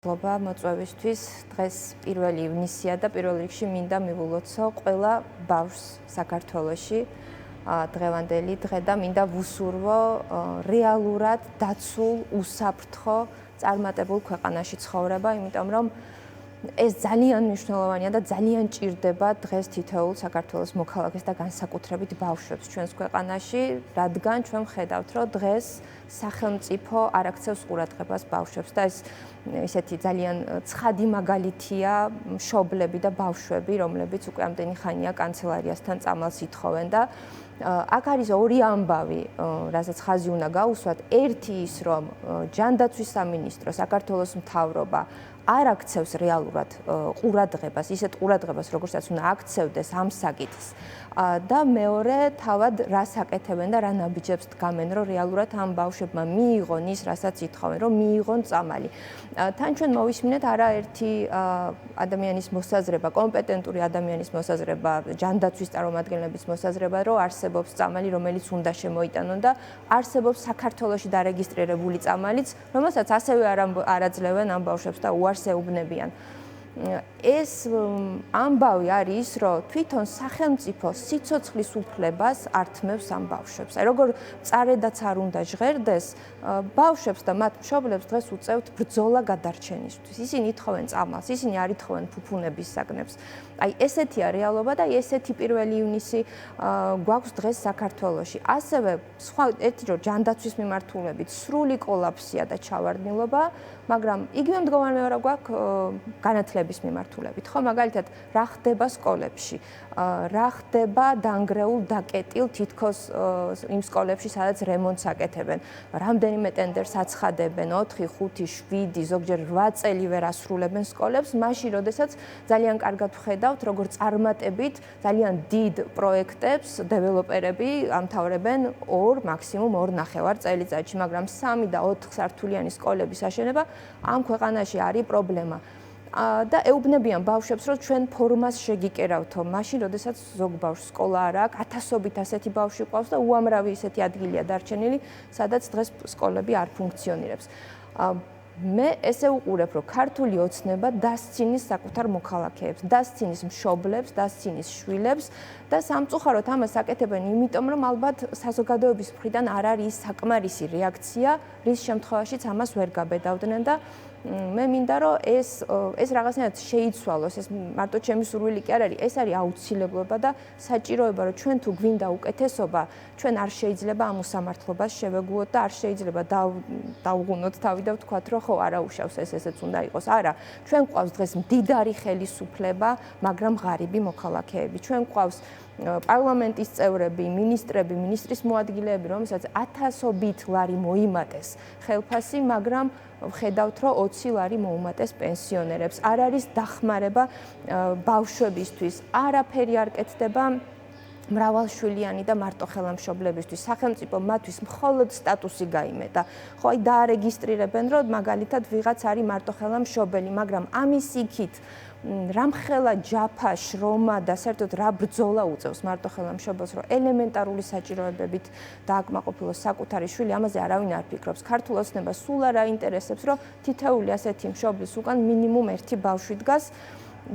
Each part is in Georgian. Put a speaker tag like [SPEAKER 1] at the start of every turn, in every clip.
[SPEAKER 1] მადლობა მოწვევისთვის. დღეს 1 ივნისია და პირველ რიგში მინდა მივულოცო ყველა ბავშვს საქართველოში დღევანდელი დღე და მინდა ვუსურვო რეალურად დაცულ, უსაფრთხო, წარმატებულ ქვეყანაში ცხოვრება, იმიტომ რომ ეს ძალიან მნიშვნელოვანია და ძალიან ჭირდება დღეს თითოეულ საქართველოს მოქალაქეს და განსაკუთრებით ბავშვებს ჩვენს ქვეყანაში, რადგან ჩვენ ვხედავთ, რომ დღეს სახელმწიფო არ აქცევს ყურადღებას ბავშვებს და ეს ესეთი ძალიან ცხადი მაგალითია მშობლები და ბავშვები, რომლებიც უკვე ამდენი ხანია კანცელარიასთან წამალს ითხოვენ და აქ არის ორი ამბავი, რასაც ხაზი უნდა გაუსვათ. ერთი ის, რომ ჯანდაცვის სამინისტრო, საქართველოს მთავრობა არ აქცევს რეალურად ყურადღებას, ისეთ ყურადღებას, როგორცაც უნდა აქცევდეს ამ საკითხს. და მეორე, თავად რას აკეთებენ და რა ნაბიჯებს დგამენ, რომ რეალურად ამ ბავშვებმა მიიღონ ის, რასაც ითხოვენ, რომ მიიღონ წამალი. თან ჩვენ მოვისმინეთ არაერთი ადამიანის მოსაზრება, კომპეტენტური ადამიანის მოსაზრება, ჯანდაცვის წარმომადგენლების მოსაზრება, რომ არსებობს წამალი, რომელიც უნდა შემოიტანონ და არსებობს საქართველოში დარეგისტრირებული წამალიც, რომელსაც ასევე არ აძლევენ ამ ბავშვებს და უარს ეუბნებიან. ეს ამბავი არის ის, რომ თვითონ სახელმწიფო სიცოცხლის უფლებას ართმევს ამ ბავშვებს. როგორ წარედაც არ უნდა ჟღერდეს, ბავშვებს და მათ მშობლებს დღეს უწევთ ბრძოლა გადარჩენისთვის. ისინი ითხოვენ წამალს, ისინი არ ითხოვენ ფუფუნების საგნებს. აი ესეთია რეალობა და ესეთი 1 ივნისი გვაქვს დღეს საქართველოში. ასევე სხვა ერთი რომ ჯანდაცვის მიმართულებით სრული კოლაფსია და ჩავარდნილობა, მაგრამ იგივე მდგომარეობა გვაქვს განათლების მიმართულებით, ხო? მაგალითად, რა ხდება სკოლებში? რა ხდება დანგრეულ დაკეტილ თითქოს იმ სკოლებში, სადაც რემონტს აკეთებენ? რამდენიმე ტენდერს აცხადებენ, 4, 5, 7, ზოგჯერ 8 წელი ვერ ასრულებენ სკოლებს, მაშინ, როდესაც ძალიან კარგად ვხედავთ, როგორ წარმატებით ძალიან დიდ პროექტებს დეველოპერები ამთავრებენ 2, მაქსიმუმ 2.5 წელიწადში, მაგრამ 3 და 4 სართულიანი სკოლების აშენება ამ ქვეყანაში არის პრობლემა. და ეუბნებიან ბავშვებს, რომ ჩვენ ფორმას შეგიკერავთო, მაშინ, როდესაც ზოგ ბავშვს სკოლა არ აქვს, ათასობით ასეთი ბავშვი ყავს და უამრავი ისეთი ადგილია დარჩენილი, სადაც დღეს სკოლები არ ფუნქციონირებს. მე ესე უყურებ, რომ ქართული ოცნება დასცინის საკუთარ მოქალაქეებს, დასცინის მშობლებს, დასცინის შვილებს და სამწუხაროდ ამას აკეთებენ, იმიტომ რომ ალბათ საზოგადოების მხრიდან არ არის საკმარისი რეაქცია, რის შემთხვევაშიც ამას ვერ გაბედავდნენ და მე მინდა რომ ეს რაღაცნაირად შეიცვალოს, ეს მარტო ჩემი სურვილი კი არ არის, ეს არის აუცილებლობა და საჭიროება, რომ ჩვენ თუ გვინდა უკეთესობა, ჩვენ არ შეიძლება ამ უსამართლობას შევეგუოთ და არ შეიძლება დავუღუნოთ თავი და ვთქვათ, რომ ხო, არა უშავს ესეც უნდა იყოს. არა, ჩვენ გვყავს დღეს მდიდარი ხელისუფლება, მაგრამ ღარიბი მოქალაქეები. ჩვენ გვყავს პარლამენტის წევრები, მინისტრები, მინისტრის მოადგილეები, რომელსაც ათასობით ლარი მოიმატეს ხელფასი, მაგრამ ვხედავთ, რომ 20 ლარი მოუმატეს პენსიონერებს. არ არის დახმარება ბავშვებისთვის, არაფერი არ კეთდება მრავალშვილიანი და მარტოხელამშობლებისთვის. სახელმწიფო მათთვის მხოლოდ სტატუსი გაიმეტა. ხო, აი დაარეგისტრირებენ, რომ მაგალითად ვიღაც არის მარტოხელამშობელი, მაგრამ ამის იქით რამხელა ჯაფა, შრომა და საერთოდ რა ბრძოლა უწევს მარტოხელამშობელს, რომ ელემენტარული საჭიროებებით დააკმაყოფილოს საკუთარი შვილი, ამაზე არავინ არ ფიქრობს. ქართულ ოცნებას სულ არ აინტერესებს, რომ თითოეული ასეთი მშობლის უკან მინიმუმ 1 ბავშვი დგას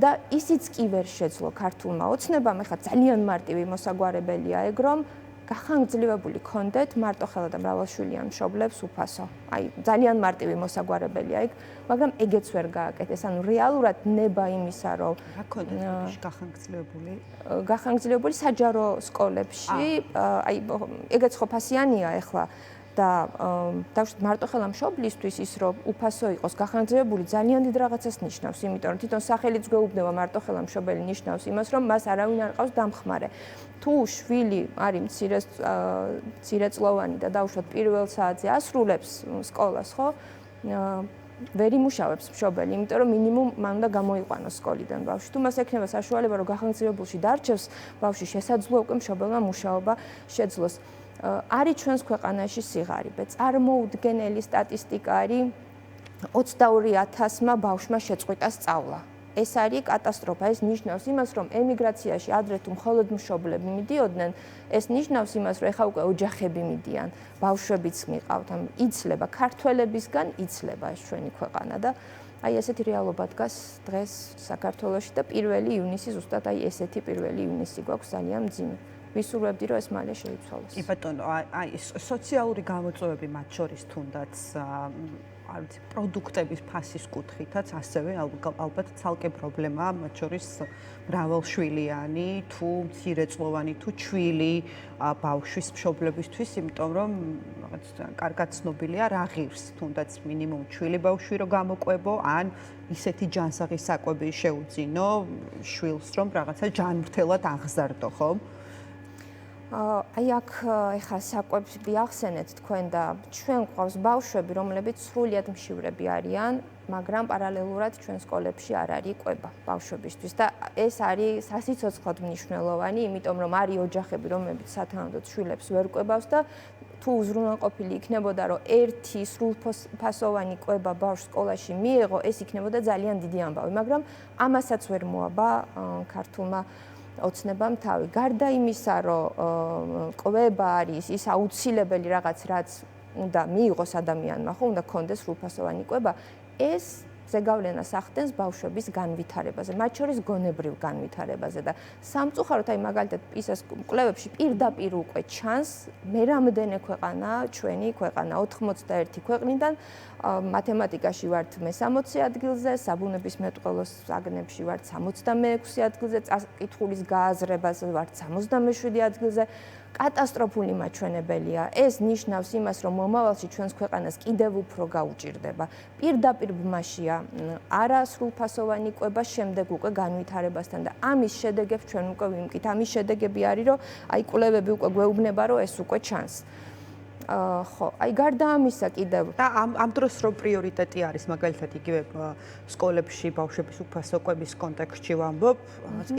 [SPEAKER 1] და ისიც კი ვერ შეძლო ქართულმა ოცნებამ, ეხლა ძალიან მარტივი მოსაგვარებელია ეგ, რომ გახანგრძლივებული ქონდეთ მარტოხელა და მრავალშვილიან მშობლებს უფასო. აი, ძალიან მარტივი მოსაგვარებელია ეგ, მაგრამ ეგეც ვერ გააკეთეს. ანუ რეალურად ნება იმისა, რომ
[SPEAKER 2] რა ქონდეთ გახანგრძლივებული?
[SPEAKER 1] გახანგრძლივებული საჯარო სკოლებში, აი, ეგეც ხო ფასიანია ეხლა. და დავუშვათ მარტოხელამშობლისთვის ის რომ უფასო იყოს გახანგრძლივებული ძალიან დიდ რაღაცას ნიშნავს, იმიტომ რომ თვითონ სახელიც გვეუბნება მარტოხელამშობელი ნიშნავს იმას, რომ მას არავინ არ ყავს დამხმარე. თუ შვილი არის მცირეწლოვანი და დავუშვათ პირველ საათზე ასრულებს სკოლას, ხო? ვერ იმუშავებს მშობელი, იმიტომ რომ მინიმუმ მან უნდა გამოიყვანოს სკოლიდან ბავშვი. თუ მას ექნება საშუალება, რომ გახანგრძლივებულში დარჩევს ბავშვი, შესაძლოა უკვე მშობელმა მუშაობა შეძლოს. არის ჩვენს ქვეყანაში სიღარიბე. წარმოუდგენელი სტატისტიკა არის 22,000-მა ბავშვმა შეწყვიტა სწავლა. ეს არის კატასტროფა. ეს ნიშნავს იმას, რომ ემიგრაციაში ადრე თუ მხოლოდ მშობლები მიდიოდნენ, ეს ნიშნავს იმას, რომ ეხლა უკვე ოჯახები მიდიან, ბავშვებიც მიყავთ, იცლება ქართველებისგან იცლება ეს ჩვენი ქვეყანა და აი ესეთი რეალობა დგას დღეს საქართველოში და 1 ივნისი ზუსტად აი ესეთი 1 ივნისი გვაქვს ძალიან მძიმე. ვისურვებდი რომ ეს მალე შეიცვალოს.
[SPEAKER 2] კი ბატონო, აი სოციალური გამოწვევები მათ შორის თუნდაც არ ვიცი, პროდუქტების ფასის კუთხითაც ასევე ალბათ ცალკე პრობლემაა, მათ შორის მრავალშვილიანი თუ მცირეწლოვანი თუ ჩვილი ბავშვის მშობლებისთვის, იმიტომ რომ რაღაც კარგად ცნობილია რა ღირს თუნდაც მინიმუმ ჩვილი ბავშვი რო გამოყვებო, ან ისეთი ჯანსაღი საკვები შეუძინო შვილს, რომ რაღაცა ჯანმრთელად აღზარდო, ხო?
[SPEAKER 1] აი აქ ეხა საკვებს ვიახსენეთ თქვენ და ჩვენ გვყავს ბავშვები, რომლებიც სრულიად მშივრები არიან, მაგრამ პარალელურად ჩვენ სკოლებში არ არის კვება ბავშვებისთვის და ეს არის სასიცოცხლოდ მნიშვნელოვანი, იმიტომ რომ არის ოჯახები, რომლებიც სათანადოდ შვილებს ვერ კვებავს და თუ უზრუნველყოფილი იქნებოდა, რომ ერთი სრულფასოვანი კვება ბავშვს სკოლაში მიეღო, ეს იქნებოდა ძალიან დიდი ამბავი, მაგრამ ამასაც ვერ მოაბა ქართულმა ოცნებამ თავი. გარდა იმისა, რომ კვება არის ის აუცილებელი რაღაც, რაც უნდა მიიღოს ადამიანმა, ხო, უნდა კონდეს სრულფასოვანი კვება, ეს ზეგავლენას ახდენს ბავშვების განვითარებაზე, მათ შორის გონებრივ განვითარებაზე და სამწუხაროდ აი მაგალითად PISA-ს კვლევებში პირდაპირ უკვე ჩანს, მე რამდენი ქვეყანაა ჩვენი ქვეყანა 91 ქვეყნიდან მათემატიკაში ვართ მე-60 ადგილზე, საბუნებისმეტყველოს საგნებში ვართ 66 ადგილზე, წაკითხulis გააზრებაზე ვართ 77 ადგილზე. კატასტროფული მაჩვენებელია. ეს ნიშნავს იმას, რომ მომავალში ჩვენს ქვეყანას კიდევ უფრო გაუჭირდება. პირდაპირ ბმაშია არასრულფასოვანი კვება შემდეგ უკვე განვითარებასთან და ამის შედეგებს ჩვენ უკვე ვიმკით. ამის შედეგები არის, რომ აი კვლევები უკვე გვეუბნება, რომ ეს უკვე ჩანს. ხო, აი გარდა ამისა კიდევ
[SPEAKER 2] და ამ დროს რო პრიორიტეტი არის მაგალითად იგივე სკოლებში ბავშვების უფასო კვების კონტექსტში ვამბობ,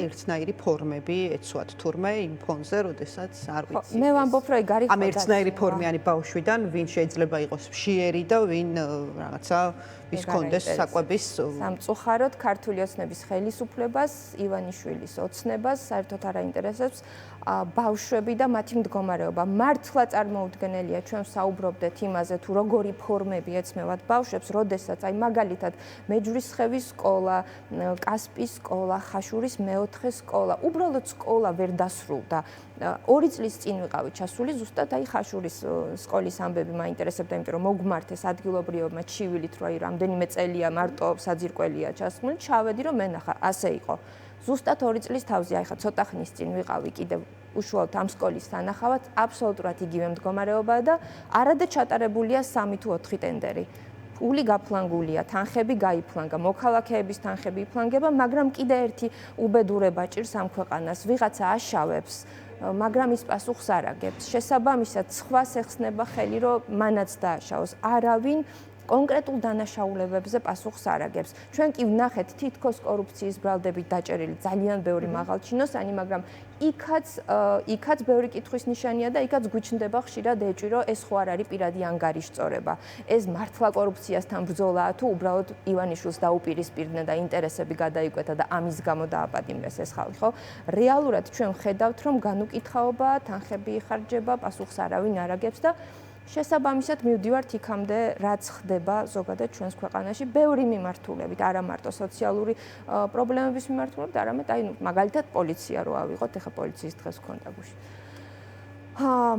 [SPEAKER 2] ერთნაირი ფორმები ეცვათ თურმე იმ ფონზე, როდესაც არ ვიცი.
[SPEAKER 1] მე ვამბობ, რომ ეგ არის
[SPEAKER 2] ამ ერთნაირი ფორმიანი ბავშვიდან ვინ შეიძლება იყოს მშიერი და ვინ რაღაცა ვის კონდეს საკვების
[SPEAKER 1] სამწუხაროდ ქართული ოცნების ხელისუფლებას, ივანიშვილის ოცნებას საერთოდ არ აინტერესებს ბავშვები და მათი მდგომარეობა. მართლა წარმოუდგენელია ჩვენ საუბრობდეთ იმაზე თუ როგორი ფორმები ეცმევათ ბავშვებს, როდესაც აი მაგალითად მეჯვრისხევის სკოლა, კასპის სკოლა, ხაშურის მეოთხე სკოლა, უბრალოდ სკოლა ვერ დასრულდა. 2 წლის წინ ვიყავი ჩასული, ზუსტად აი ხაშურის სკოლის ამბები მაინტერესებდა, იმიტომ რომ მოგმართეს ადგილობრივებმა ჩივილით, რომ აი რამდენიმე წელია მარტო საძირკველია ჩასმული, ჩავედი რომ მენახა, ასე იყო. ზუსტად 2 წლის თავზე, აი ხა ცოტა ხნის წინ ვიყავი კიდევ უშუალოდ ამ სკოლის თანახავად, აბსოლუტურად იგივე მდგომარეობაა და არადა ჩატარებულია 3 თუ 4 ტენდერი. ფული გაფლანგულია, თანხები გაიფლანგა, მოქალაქეების თანხები იფლანგება, მაგრამ კიდე ერთი უბედურება ჭირს ამ ქვეყანას, ვიღაცა აშავებს, მაგრამ ის პასუხს არ აგებს. შესაბამისად, სხვას ეხსნება ხელი, რომ მანაც დააშავოს. არავინ კონკრეტულ დანაშაულებებზე პასუხს არ აგებს. ჩვენ კი ვნახეთ თითქოს კორუფციის ბრალდებით დაჭერილი ძალიან ბევრი მაღალჩინოსანი, მაგრამ იქაც ბევრი კითხვის ნიშანია და იქაც გვიჩნდება ხშირად ეჭვი, რომ ეს ხო არ არის პირადი ანგარიშწორება. ეს მართლა კორუფციასთან ბრძოლაა თუ უბრალოდ ივანიშვილს დაუპირისპირდნენ და ინტერესები გადაიკვეთა და ამის გამო დააპატიმრეს ეს ხალხი, ხო? რეალურად ჩვენ ვხედავთ, რომ განუკითხაობაა, თანხები იხარჯება, პასუხს არავინ არ აგებს და შესაბამისად მივდივართ იქამდე, რაც ხდება ზოგადად ჩვენს ქვეყანაში, ბევრი მიმართულებით, არა მარტო სოციალური პრობლემების მიმართულებით, არამედ აი მაგალითად პოლიცია რო ავიღოთ, ეხა პოლიციის დღეს ვქონდა გუშინ.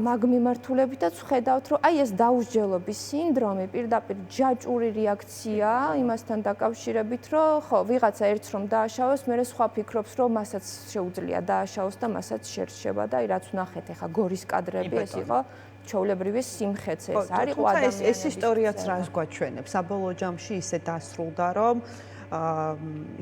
[SPEAKER 1] მაგ მიმართულებითაც ვხედავთ, რომ აი ეს დაუსჯელობის სინდრომი, პირდაპირ ჯაჭვური რეაქცია იმასთან დაკავშირებით, რომ ხო, ვიღაცა ერთს რომ დააშავოს, მერე სხვა ფიქრობს, რომ მასაც შეუძლია დააშავოს და მასაც შერჩება და აი რაც ვნახეთ ეხა გორის კადრები ეს იყო ჩვეულებრივი სიმხეცე ეს არის ადამიანების.
[SPEAKER 2] ეს ისტორიაც რას გვაჩვენებს? საბოლოო ჯამში ისე დასრულდა, რომ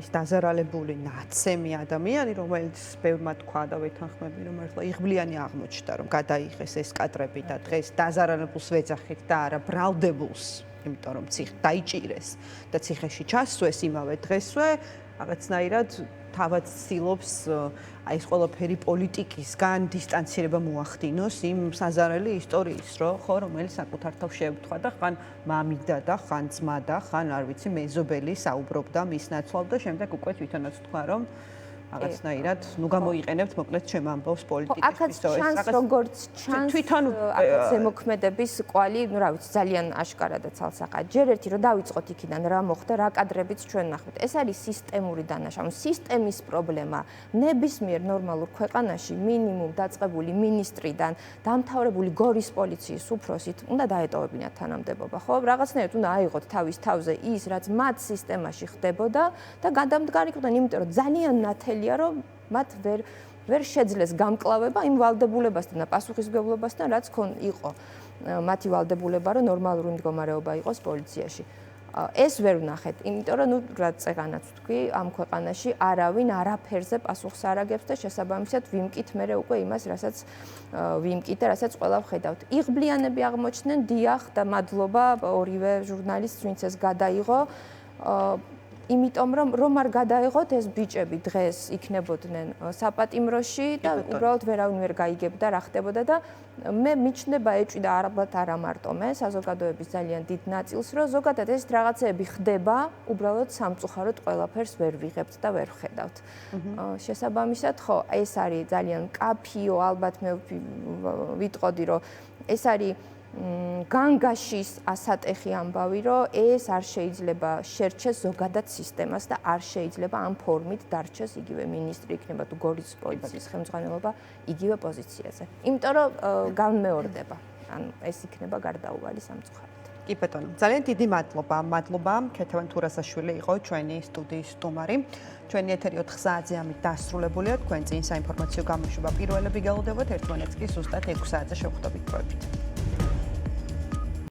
[SPEAKER 2] ის დაზარალებული ნაცემი ადამიანი, რომელიც ბევრმა თქვა და ვეთანხმები, რომ მართლა იღბლიანი აღმოჩნდა, რომ გადაიღეს ეს კადრები და დღეს დაზარალებულს ვეძახით და არა ბრალდებულს, იმიტომ რომ დაიჭირეს და ციხეში ჩასვეს იმავე დღესვე, რაღაცნაირად თავად ცდილობს აი ეს ყველაფერი პოლიტიკისგან დისტანცირება მოახდინოს იმ საზარელი ისტორიის, ხო, რომელიც საკუთარ თავს შეემთხვა და ხან მამიდა და ხან ძმა და ხან არ ვიცი მეზობელი საუბრობდა მის ნაცვლად და შემდეგ უკვე თვითონაც თქვა, რომ რაღაცნაირად ნუ გამოიყენებთ მოკლედ ჩემ ამბავს პოლიტიკის
[SPEAKER 1] აქაც ჩანს როგორც ჩანს აქაც ზემოქმედების კვალი, ну რა ვიცი, ძალიან აშკარადაც ცალსაყად. ჯერ ერთი რომ დავიწყოთ იქიდან რა მოხდა, რა კადრებიც ჩვენ ნახეთ. ეს არის სისტემური დანაშაული, სისტემის პრობლემა. ნებისმიერ ნორმალურ ქვეყანაში მინიმუმ დაწყებული მინისტრიდან დამთავრებული გორის პოლიციის უფროსით უნდა დაეტოვებინათ თანამდებობა, ხო? რაღაცნაირად უნდა აიღოთ თავის თავზე ის, რაც მათ სისტემაში ხდებოდა და გადამდგარიყდნენ, იმიტომ რომ ძალიან ნათელია, რომ მათ ვერ შეძლეს გამკლავება იმ ვალდებულებასთან და პასუხისმგებლობასთან, რაც იყო მათი ვალდებულება, რომ ნორმალური მდგომარეობა იყოს პოლიციაში. ეს ვერ ვნახეთ, იმიტომ რომ რაც წეღანაც ვთქვი, ამ ქვეყანაში არავინ არაფერზე პასუხს არ აგებს და შესაბამისად ვიმკით მე უკვე იმას, რასაც ვიმკით და რასაც ყველა ვხედავთ. იღბლიანები აღმოჩნდნენ, დიახ და მადლობა ორივე ჟურნალისტს, ვინც ეს გადაიღო. იმიტომ რომ არ გადაიღოთ ეს ბიჭები დღეს იქნებოდნენ საპატიმროში და უბრალოდ ვერავინ ვერ გაიგებდა რა ხდებოდა და მე მიჩნდება ეჭვი და ალბათ არა მარტო მე საზოგადოების ძალიან დიდ ნაწილს რომ ზოგადად ეს რაღაცეები ხდება უბრალოდ სამწუხაროდ ყველაფერს ვერ ვიღებთ და ვერ ვხედავთ. შესაბამისად ხო ეს არის ძალიან კაფიო ალბათ მე ვიტყოდი რომ ეს არის განგაშის ასატეხი ამბავი, რომ ეს არ შეიძლება შერჩეს ზოგადად სისტემას და არ შეიძლება ამ ფორმით დარჩეს იგივე მინისტრი იქნება თუ გორის პოლიციის ხელმძღვანელობა იგივე პოზიციაზე. იმიტომ რომ განმეორდება. ანუ ეს იქნება გარდაუვალი სამწუხაროდ.
[SPEAKER 2] კი ბატონო, ძალიან დიდი მადლობა. მადლობა ქეთევან თურასაშვილი იყო ჩვენი სტუდიის სტუმარი. ჩვენი ეთერი 4 საათზე ამით დასრულებულია. თქვენ წინ საინფორმაციო გამოშვება პირველები გელოდებათ, ერთმანეთს კი ზუსტად 6 საათზე შევხვდებით დროებით.